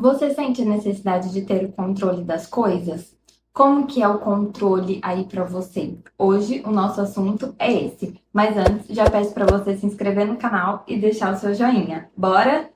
Você sente a necessidade de ter o controle das coisas? Como que é o controle aí para você? Hoje o nosso assunto é esse, mas antes já peço para você se inscrever no canal e deixar o seu joinha. Bora?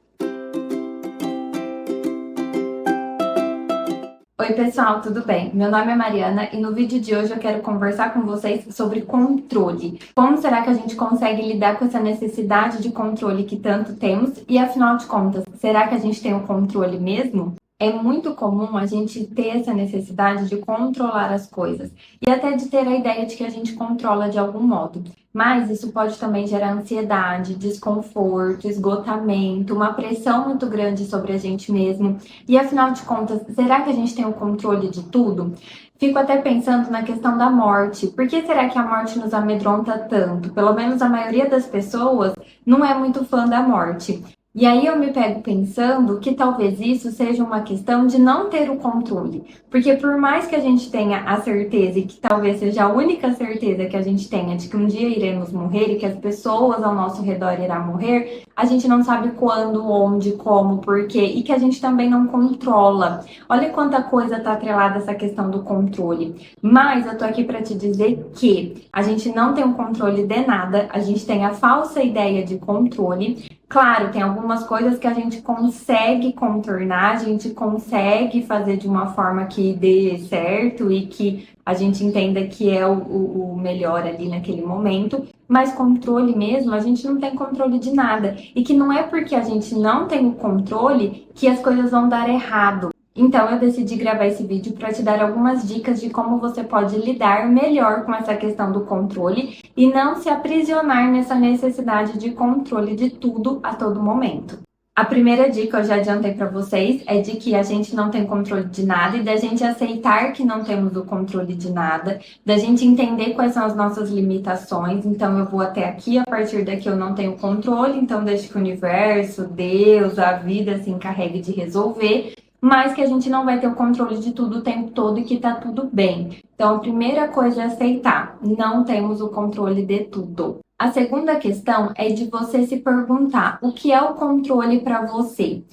Oi pessoal, tudo bem? Meu nome é Mariana e no vídeo de hoje eu quero conversar com vocês sobre controle. Como será que a gente consegue lidar com essa necessidade de controle que tanto temos? E afinal de contas, será que a gente tem o controle mesmo? É muito comum a gente ter essa necessidade de controlar as coisas e até de ter a ideia de que a gente controla de algum modo. Mas isso pode também gerar ansiedade, desconforto, esgotamento, uma pressão muito grande sobre a gente mesmo. E afinal de contas, será que a gente tem o controle de tudo? Fico até pensando na questão da morte. Por que será que a morte nos amedronta tanto? Pelo menos a maioria das pessoas não é muito fã da morte. E aí eu me pego pensando que talvez isso seja uma questão de não ter o controle. Porque por mais que a gente tenha a certeza, e que talvez seja a única certeza que a gente tenha de que um dia iremos morrer e que as pessoas ao nosso redor irão morrer, a gente não sabe quando, onde, como, porquê, e que a gente também não controla. Olha quanta coisa está atrelada a essa questão do controle. Mas eu tô aqui para te dizer que a gente não tem o controle de nada, a gente tem a falsa ideia de controle. Claro, tem algumas coisas que a gente consegue contornar, a gente consegue fazer de uma forma que dê certo e que a gente entenda que é o melhor ali naquele momento, mas controle mesmo, a gente não tem controle de nada. E que não é porque a gente não tem o controle que as coisas vão dar errado. Então eu decidi gravar esse vídeo para te dar algumas dicas de como você pode lidar melhor com essa questão do controle e não se aprisionar nessa necessidade de controle de tudo a todo momento. A primeira dica eu já adiantei para vocês é de que a gente não tem controle de nada e da gente aceitar que não temos o controle de nada, da gente entender quais são as nossas limitações. Então eu vou até aqui, a partir daqui eu não tenho controle, então deixe que o universo, Deus, a vida se encarregue de resolver. Mas que a gente não vai ter o controle de tudo o tempo todo e que tá tudo bem. Então, a primeira coisa é aceitar, não temos o controle de tudo. A segunda questão é de você se perguntar o que é o controle para você.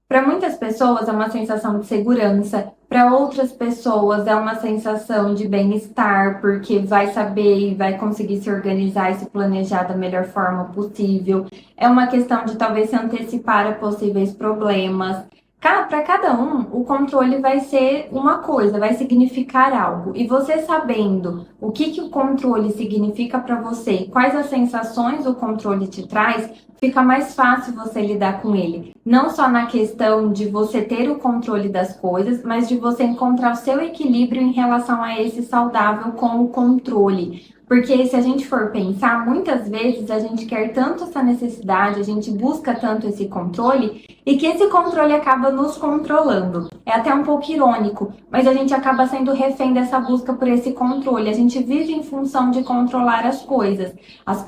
Para muitas pessoas é uma sensação de segurança, para outras pessoas é uma sensação de bem-estar, porque vai saber e vai conseguir se organizar e se planejar da melhor forma possível. É uma questão de talvez se antecipar a possíveis problemas. Para cada um, o controle vai ser uma coisa, vai significar algo. E você sabendo o que o controle significa para você e quais as sensações o controle te traz, fica mais fácil você lidar com ele. Não só na questão de você ter o controle das coisas, mas de você encontrar o seu equilíbrio em relação a esse saudável com o controle. Porque se a gente for pensar, muitas vezes a gente quer tanto essa necessidade, a gente busca tanto esse controle e que esse controle acaba nos controlando. É até um pouco irônico, mas a gente acaba sendo refém dessa busca por esse controle. A gente vive em função de controlar as coisas, as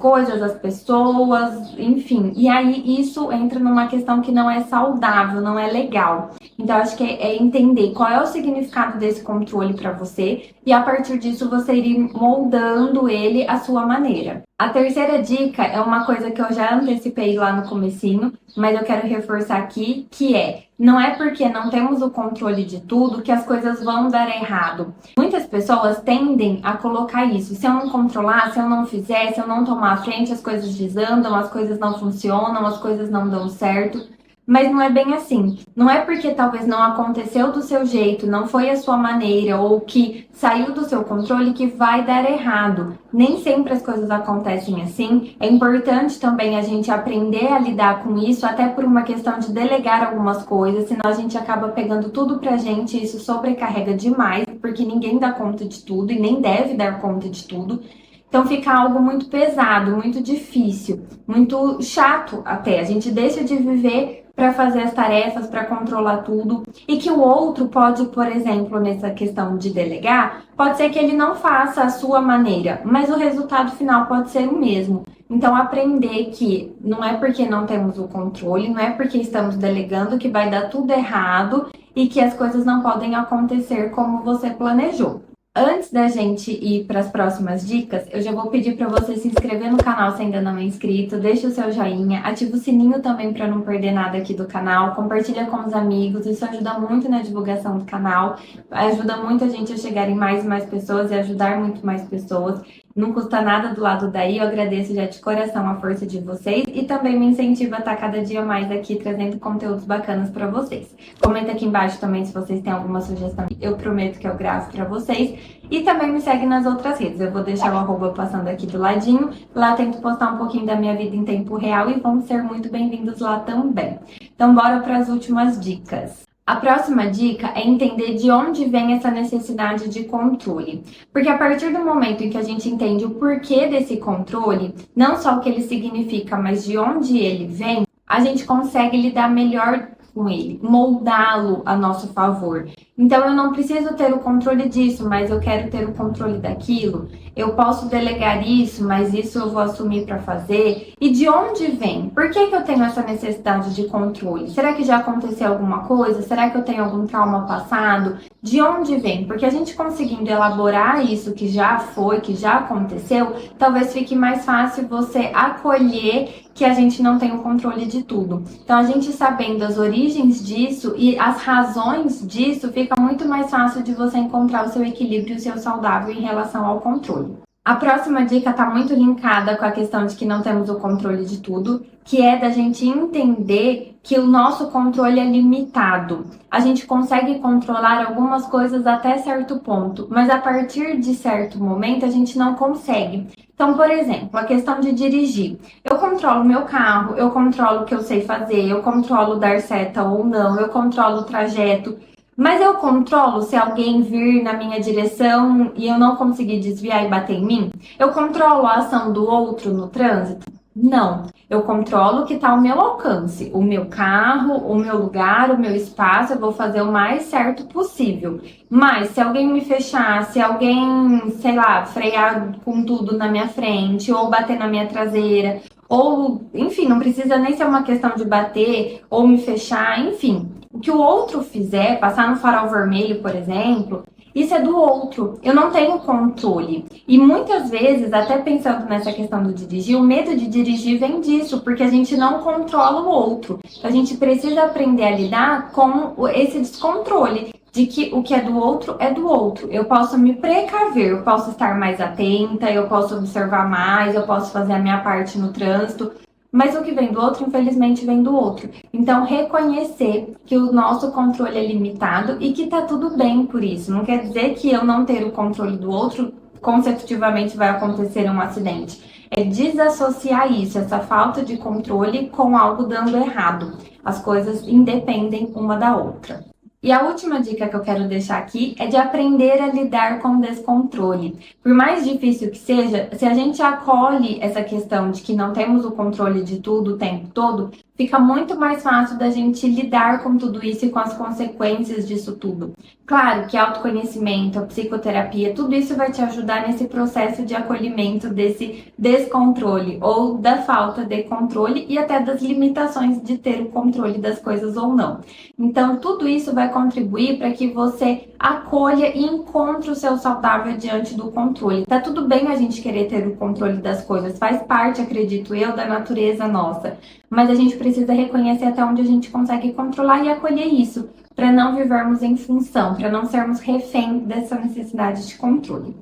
pessoas, enfim. E aí isso entra numa questão que não é saudável, não é legal. Então acho que é entender qual é o significado desse controle para você e a partir disso você ir moldando ele à sua maneira. A terceira dica é uma coisa que eu já antecipei lá no comecinho, mas eu quero reforçar aqui, que não é porque não temos o controle de tudo que as coisas vão dar errado. Muitas pessoas tendem a colocar isso. Se eu não controlar, se eu não fizer, se eu não tomar a frente, as coisas desandam, as coisas não funcionam, as coisas não dão certo. Mas não é bem assim. Não é porque talvez não aconteceu do seu jeito, não foi a sua maneira ou que saiu do seu controle que vai dar errado. Nem sempre as coisas acontecem assim. É importante também a gente aprender a lidar com isso, até por uma questão de delegar algumas coisas, senão a gente acaba pegando tudo pra gente e isso sobrecarrega demais, porque ninguém dá conta de tudo e nem deve dar conta de tudo. Então fica algo muito pesado, muito difícil, muito chato até. A gente deixa de viver para fazer as tarefas, para controlar tudo. E que o outro pode, por exemplo, nessa questão de delegar, pode ser que ele não faça a sua maneira, mas o resultado final pode ser o mesmo. Então aprender que não é porque não temos o controle, não é porque estamos delegando que vai dar tudo errado e que as coisas não podem acontecer como você planejou. Antes da gente ir para as próximas dicas, eu já vou pedir para você se inscrever no canal se ainda não é inscrito, deixa o seu joinha, ativa o sininho também para não perder nada aqui do canal, compartilha com os amigos, isso ajuda muito na divulgação do canal, ajuda muito a gente a chegar em mais e mais pessoas e ajudar muito mais pessoas. Não custa nada do lado daí, eu agradeço já de coração a força de vocês e também me incentiva a estar cada dia mais aqui trazendo conteúdos bacanas para vocês. Comenta aqui embaixo também se vocês têm alguma sugestão, eu prometo que eu gravo para vocês. E também me segue nas outras redes, eu vou deixar o arroba passando aqui do ladinho, lá eu tento postar um pouquinho da minha vida em tempo real e vão ser muito bem-vindos lá também. Então bora para as últimas dicas. A próxima dica é entender de onde vem essa necessidade de controle. Porque a partir do momento em que a gente entende o porquê desse controle, não só o que ele significa, mas de onde ele vem, a gente consegue lidar melhor com ele, moldá-lo a nosso favor. Então eu não preciso ter o controle disso, mas eu quero ter o controle daquilo. Eu posso delegar isso, mas isso eu vou assumir para fazer. E de onde vem? Por que eu tenho essa necessidade de controle? Será que já aconteceu alguma coisa? Será que eu tenho algum trauma passado? De onde vem? Porque a gente conseguindo elaborar isso que já foi, que já aconteceu, talvez fique mais fácil você acolher que a gente não tem o controle de tudo. Então, a gente sabendo as origens disso e as razões disso, fica muito mais fácil de você encontrar o seu equilíbrio e o seu saudável em relação ao controle. A próxima dica está muito linkada com a questão de que não temos o controle de tudo, que é da gente entender que o nosso controle é limitado. A gente consegue controlar algumas coisas até certo ponto, mas a partir de certo momento a gente não consegue. Então, por exemplo, a questão de dirigir. Eu controlo meu carro, eu controlo o que eu sei fazer, eu controlo dar seta ou não, eu controlo o trajeto. Mas eu controlo se alguém vir na minha direção e eu não conseguir desviar e bater em mim? Eu controlo a ação do outro no trânsito? Não. Eu controlo o que está ao meu alcance. O meu carro, o meu lugar, o meu espaço, eu vou fazer o mais certo possível. Mas se alguém me fechar, se alguém, sei lá, frear com tudo na minha frente ou bater na minha traseira, ou, enfim, não precisa nem ser uma questão de bater ou me fechar, enfim. O que o outro fizer, passar no farol vermelho, por exemplo, isso é do outro. Eu não tenho controle. E muitas vezes, até pensando nessa questão do dirigir, o medo de dirigir vem disso, porque a gente não controla o outro. A gente precisa aprender a lidar com esse descontrole de que o que é do outro é do outro. Eu posso me precaver, eu posso estar mais atenta, eu posso observar mais, eu posso fazer a minha parte no trânsito. Mas o que vem do outro, infelizmente, vem do outro. Então, reconhecer que o nosso controle é limitado e que tá tudo bem por isso. Não quer dizer que eu não ter o controle do outro, consecutivamente vai acontecer um acidente. É desassociar isso, essa falta de controle, com algo dando errado. As coisas independem uma da outra. E a última dica que eu quero deixar aqui é de aprender a lidar com o descontrole. Por mais difícil que seja, se a gente acolhe essa questão de que não temos o controle de tudo o tempo todo, fica muito mais fácil da gente lidar com tudo isso e com as consequências disso tudo. Claro que autoconhecimento, a psicoterapia, tudo isso vai te ajudar nesse processo de acolhimento desse descontrole ou da falta de controle e até das limitações de ter o controle das coisas ou não. Então, tudo isso vai contribuir para que você acolha e encontre o seu saudável diante do controle. Tá tudo bem a gente querer ter o controle das coisas, faz parte, acredito eu, da natureza nossa. Mas a gente precisa reconhecer até onde a gente consegue controlar e acolher isso, para não vivermos em função, para não sermos refém dessa necessidade de controle.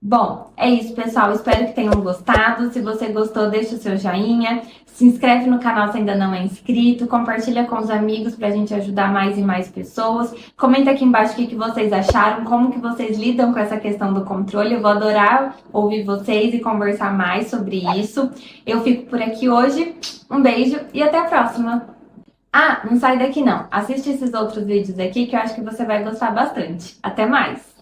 Bom, é isso, pessoal. Espero que tenham gostado. Se você gostou, deixa o seu joinha. Se inscreve no canal se ainda não é inscrito. Compartilha com os amigos pra gente ajudar mais e mais pessoas. Comenta aqui embaixo o que vocês acharam, como que vocês lidam com essa questão do controle. Eu vou adorar ouvir vocês e conversar mais sobre isso. Eu fico por aqui hoje. Um beijo e até a próxima! Ah, não sai daqui não. Assiste esses outros vídeos aqui que eu acho que você vai gostar bastante. Até mais!